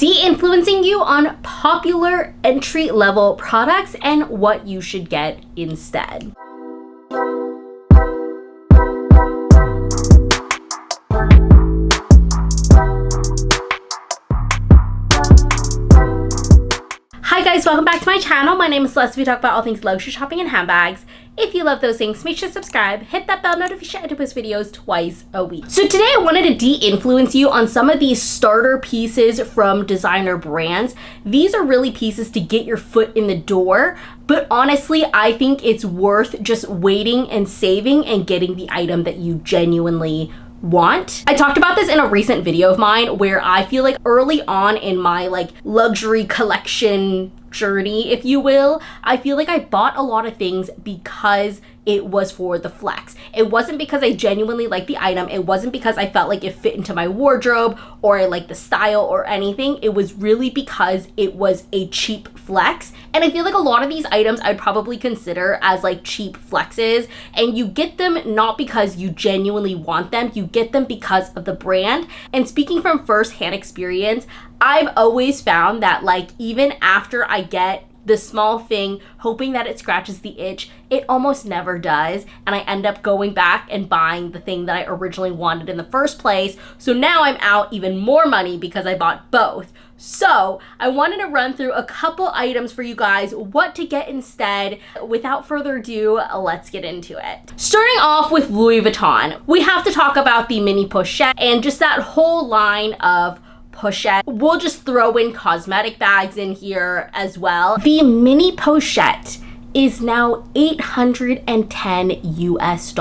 de-influencing you on popular entry-level products and what you should get instead. Hi guys, welcome back to my channel. My name is Celesta. We talk about all things luxury shopping and handbags. If you love those things, make sure to subscribe, hit that bell notification to post videos twice a week. So today I wanted to de-influence you on some of these starter pieces from designer brands. These are really pieces to get your foot in the door, but honestly, I think it's worth just waiting and saving and getting the item that you genuinely want. I talked about this in a recent video of mine where I feel like early on in my luxury collection journey, if you will, I feel like I bought a lot of things because it was for the flex. It wasn't because I genuinely liked the item. It wasn't because I felt like it fit into my wardrobe or I liked the style or anything. It was really because it was a cheap flex. And I feel like a lot of these items I'd probably consider as cheap flexes, and you get them not because you genuinely want them, you get them because of the brand. And speaking from firsthand experience, I've always found that even after I get the small thing, hoping that it scratches the itch, it almost never does. And I end up going back and buying the thing that I originally wanted in the first place. So now I'm out even more money because I bought both. So I wanted to run through a couple items for you guys, what to get instead. Without further ado, let's get into it. Starting off with Louis Vuitton, we have to talk about the mini pochette and just that whole line of pochette. We'll just throw in cosmetic bags in here as well. The mini pochette is now $810 US.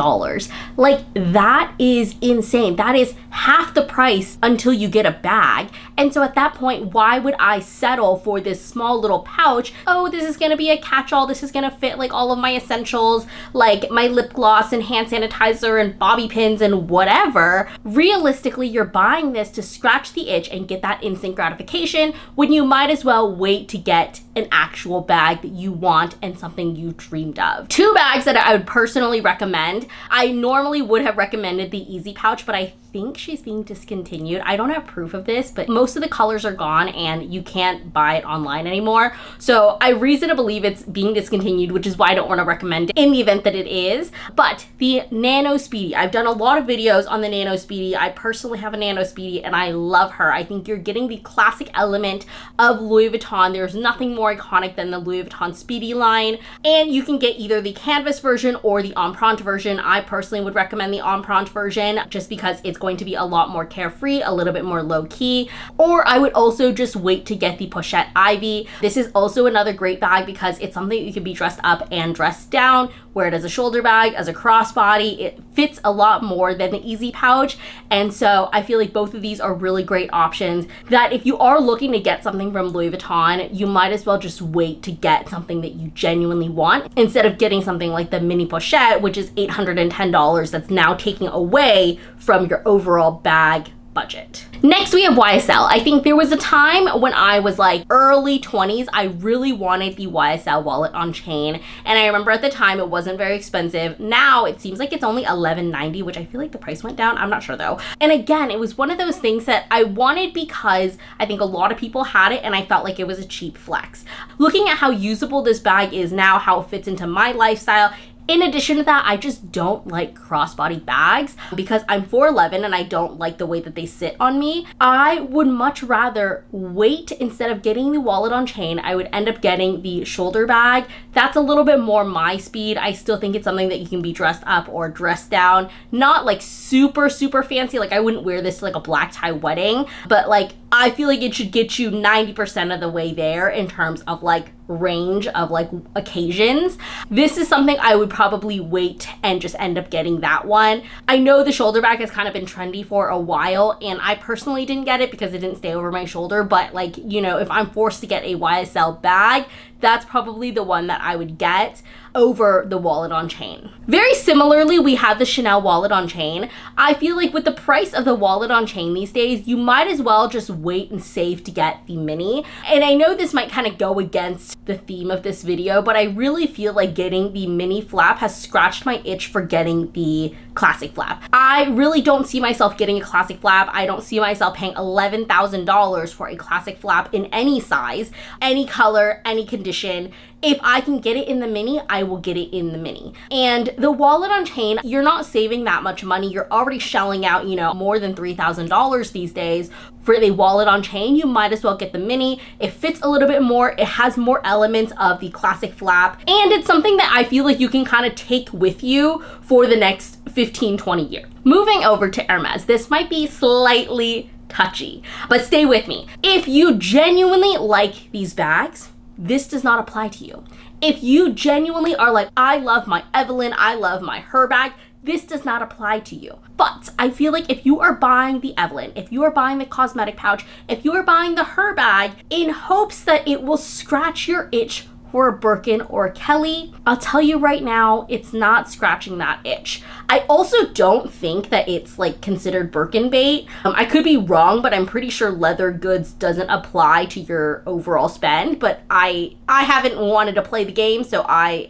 That is insane. That is half the price until you get a bag. And so at that point, why would I settle for this small little pouch? Oh, this is gonna be a catch-all. This is gonna fit all of my essentials, like my lip gloss and hand sanitizer and bobby pins and whatever. Realistically, you're buying this to scratch the itch and get that instant gratification when you might as well wait to get an actual bag that you want and something you dreamed of. Two bags that I would personally recommend. I normally would have recommended the Easy Pouch, but I think she's being discontinued. I don't have proof of this, but most of the colors are gone and you can't buy it online anymore. So I reason to believe it's being discontinued, which is why I don't want to recommend it in the event that it is. But the Nano Speedy, I've done a lot of videos on the Nano Speedy. I personally have a Nano Speedy and I love her. I think you're getting the classic element of Louis Vuitton. There's nothing more iconic than the Louis Vuitton Speedy line. And you can get either the canvas version or the empreinte version. I personally would recommend the empreinte version just because it's going to be a lot more carefree, a little bit more low-key. Or I would also just wait to get the Pochette Ivy. This is also another great bag because it's something that you can be dressed up and dressed down, wear it as a shoulder bag, as a crossbody. It fits a lot more than the Easy Pouch. And so I feel like both of these are really great options that if you are looking to get something from Louis Vuitton, you might as well just wait to get something that you genuinely want instead of getting something like the mini pochette, which is $810 that's now taking away from your overall bag budget. Next, we have YSL. I think there was a time when I was early 20s, I really wanted the YSL wallet on chain. And I remember at the time it wasn't very expensive. Now it seems like it's only $11.90, which I feel like the price went down. I'm not sure though. And again, it was one of those things that I wanted because I think a lot of people had it and I felt like it was a cheap flex. Looking at how usable this bag is now, how it fits into my lifestyle, in addition to that, I just don't like crossbody bags because I'm 4'11" and I don't like the way that they sit on me. I would much rather wait instead of getting the wallet on chain. I would end up getting the shoulder bag. That's a little bit more my speed. I still think it's something that you can be dressed up or dressed down. Not super, super fancy. I wouldn't wear this to a black tie wedding, but I feel like it should get you 90% of the way there in terms of range of occasions. This is something I would probably wait and just end up getting that one. I know the shoulder bag has kind of been trendy for a while and I personally didn't get it because it didn't stay over my shoulder, but if I'm forced to get a YSL bag, that's probably the one that I would get over the wallet on chain. Very similarly, we have the Chanel wallet on chain. I feel like with the price of the wallet on chain these days, you might as well just wait and save to get the mini. And I know this might kind of go against the theme of this video, but I really feel like getting the mini flap has scratched my itch for getting the classic flap. I really don't see myself getting a classic flap. I don't see myself paying $11,000 for a classic flap in any size, any color, any condition. If I can get it in the mini, I will get it in the mini. And the wallet on chain, you're not saving that much money. You're already shelling out, more than $3,000 these days for the wallet on chain. You might as well get the mini. It fits a little bit more. It has more elements of the classic flap. And it's something that I feel like you can kind of take with you for the next 15, 20 years. Moving over to Hermes, this might be slightly touchy, but stay with me. If you genuinely like these bags, this does not apply to you. If you genuinely are like, I love my Evelyn, I love my Her bag, this does not apply to you. But I feel like if you are buying the Evelyn, if you are buying the cosmetic pouch, if you are buying the Her bag in hopes that it will scratch your itch for a Birkin or a Kelly, I'll tell you right now, it's not scratching that itch. I also don't think that it's like considered Birkin bait. I could be wrong, but I'm pretty sure leather goods doesn't apply to your overall spend, but I haven't wanted to play the game, so I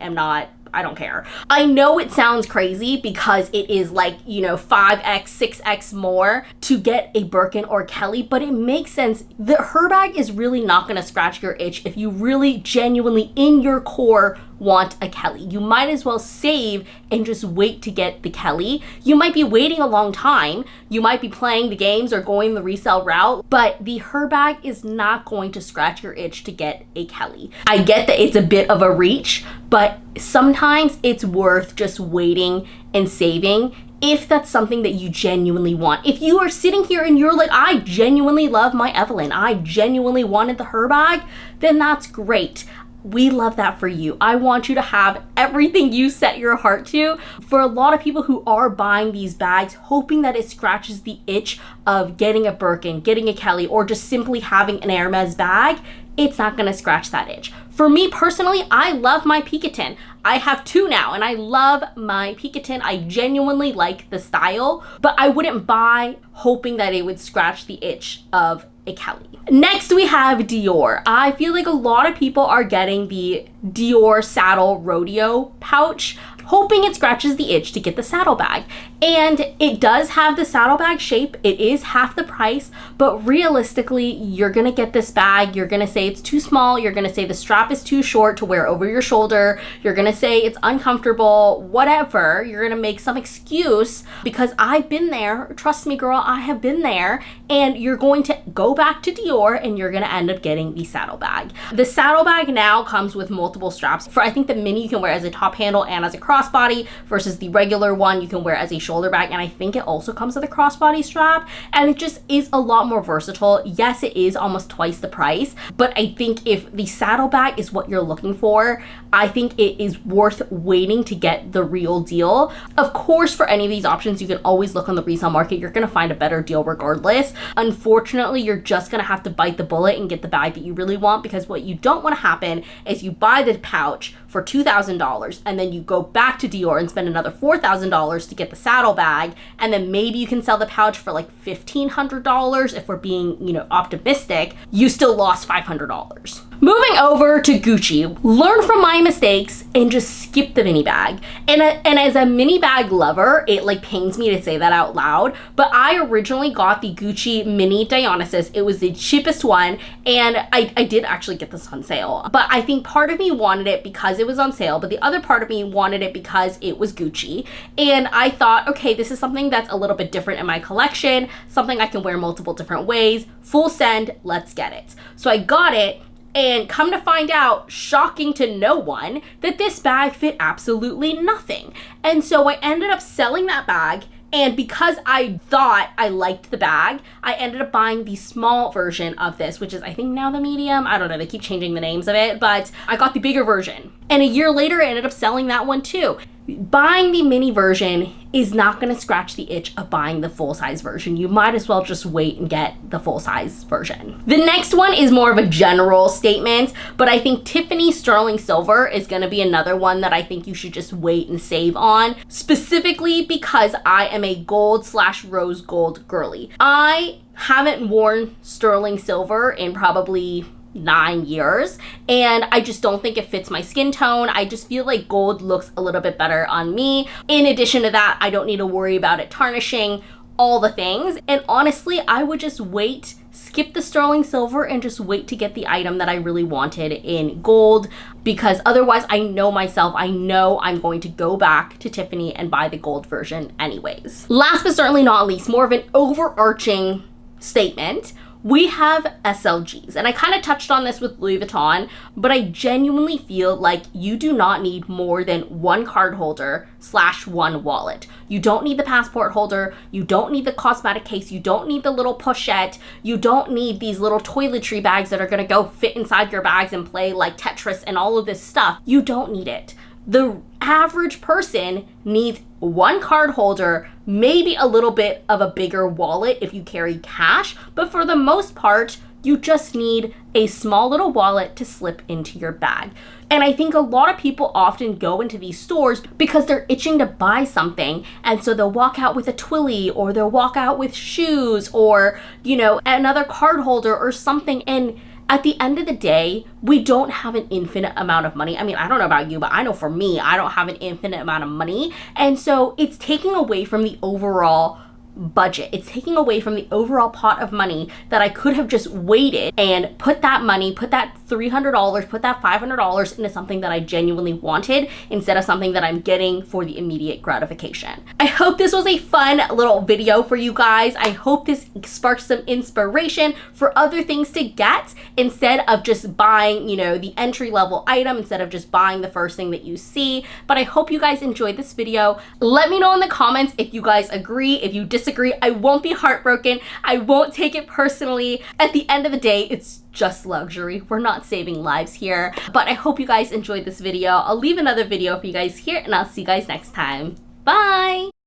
don't care. I know it sounds crazy because it is like, 5x, 6x more to get a Birkin or Kelly, but it makes sense. The Her bag is really not gonna scratch your itch if you really genuinely in your core want a Kelly. You might as well save and just wait to get the Kelly. You might be waiting a long time. You might be playing the games or going the resale route, but the Her bag is not going to scratch your itch to get a Kelly. I get that it's a bit of a reach, but sometimes it's worth just waiting and saving if that's something that you genuinely want. If you are sitting here and you're like, I genuinely love my Evelyn, I genuinely wanted the Her bag, then that's great. We love that for you. I want you to have everything you set your heart to. For a lot of people who are buying these bags, hoping that it scratches the itch of getting a Birkin, getting a Kelly, or just simply having an Hermes bag, it's not gonna scratch that itch. For me personally, I love my Picotin. I have two now and I love my Picotin. I genuinely like the style, but I wouldn't buy hoping that it would scratch the itch of a Kelly. Next we have Dior. I feel like a lot of people are getting the Dior Saddle Rodeo pouch, hoping it scratches the itch to get the saddlebag. And it does have the saddlebag shape. It is half the price, but realistically, you're gonna get this bag. You're gonna say it's too small. You're gonna say the strap is too short to wear over your shoulder. You're gonna say it's uncomfortable, whatever. You're gonna make some excuse because I've been there. Trust me, girl, I have been there. And you're going to go back to Dior and you're gonna end up getting the saddlebag. The saddlebag now comes with multiple straps. For I think the mini you can wear as a top handle and as a crossbody versus the regular one you can wear as a shoulder bag, and I think it also comes with a crossbody strap, and it just is a lot more versatile. Yes, it is almost twice the price, but I think if the saddlebag is what you're looking for, I think it is worth waiting to get the real deal. Of course, for any of these options, you can always look on the resale market. You're gonna find a better deal regardless. Unfortunately, you're just gonna have to bite the bullet and get the bag that you really want, because what you don't want to happen is you buy the pouch for $2,000 and then you go back to Dior and spend another $4,000 to get the saddlebag, and then maybe you can sell the pouch for like $1,500 if we're being, optimistic. You still lost $500. Moving over to Gucci, learn from my mistakes and just skip the mini bag. And as a mini bag lover, it like pains me to say that out loud, but I originally got the Gucci mini Dionysus. It was the cheapest one, and I did actually get this on sale. But I think part of me wanted it because it was on sale, but the other part of me wanted it because it was Gucci. And I thought, okay, this is something that's a little bit different in my collection, something I can wear multiple different ways. Full send, let's get it. So I got it. And come to find out, shocking to no one, that this bag fit absolutely nothing. And so I ended up selling that bag, and because I thought I liked the bag, I ended up buying the small version of this, which is I think now the medium. I don't know, they keep changing the names of it, but I got the bigger version. And a year later, I ended up selling that one too. Buying the mini version is not gonna scratch the itch of buying the full-size version. You might as well just wait and get the full-size version. The next one is more of a general statement, but I think Tiffany sterling silver is gonna be another one that I think you should just wait and save on, specifically because I am a gold/rose gold girly. I haven't worn sterling silver in probably 9 years, and I just don't think it fits my skin tone. I just feel like gold looks a little bit better on me. In addition to that, I don't need to worry about it tarnishing, all the things. And honestly, I would just wait, skip the sterling silver, and just wait to get the item that I really wanted in gold, because otherwise I know myself, I know I'm going to go back to Tiffany and buy the gold version anyways. Last but certainly not least, more of an overarching statement, we have SLGs. And I kind of touched on this with Louis Vuitton, but I genuinely feel like you do not need more than one card holder / one wallet. You don't need the passport holder, you don't need the cosmetic case, you don't need the little pochette, you don't need these little toiletry bags that are gonna go fit inside your bags and play like Tetris and all of this stuff. You don't need it. The average person needs one card holder, maybe a little bit of a bigger wallet if you carry cash, but for the most part, you just need a small little wallet to slip into your bag. And I think a lot of people often go into these stores because they're itching to buy something, and so they'll walk out with a Twilly, or they'll walk out with shoes, or, you know, another card holder or something. And at the end of the day, we don't have an infinite amount of money. I mean, I don't know about you, but I know for me, I don't have an infinite amount of money. And so it's taking away from the overall budget. It's taking away from the overall pot of money that I could have just waited and put that money, put that $300, put that $500 into something that I genuinely wanted, instead of something that I'm getting for the immediate gratification. I hope this was a fun little video for you guys. I hope this sparks some inspiration for other things to get, instead of just buying, you know, the entry level item, instead of just buying the first thing that you see. But I hope you guys enjoyed this video. Let me know in the comments if you guys agree, if you disagree. I won't be heartbroken. I won't take it personally. At the end of the day, it's just luxury. We're not saving lives here. But I hope you guys enjoyed this video. I'll leave another video for you guys here, and I'll see you guys next time. Bye!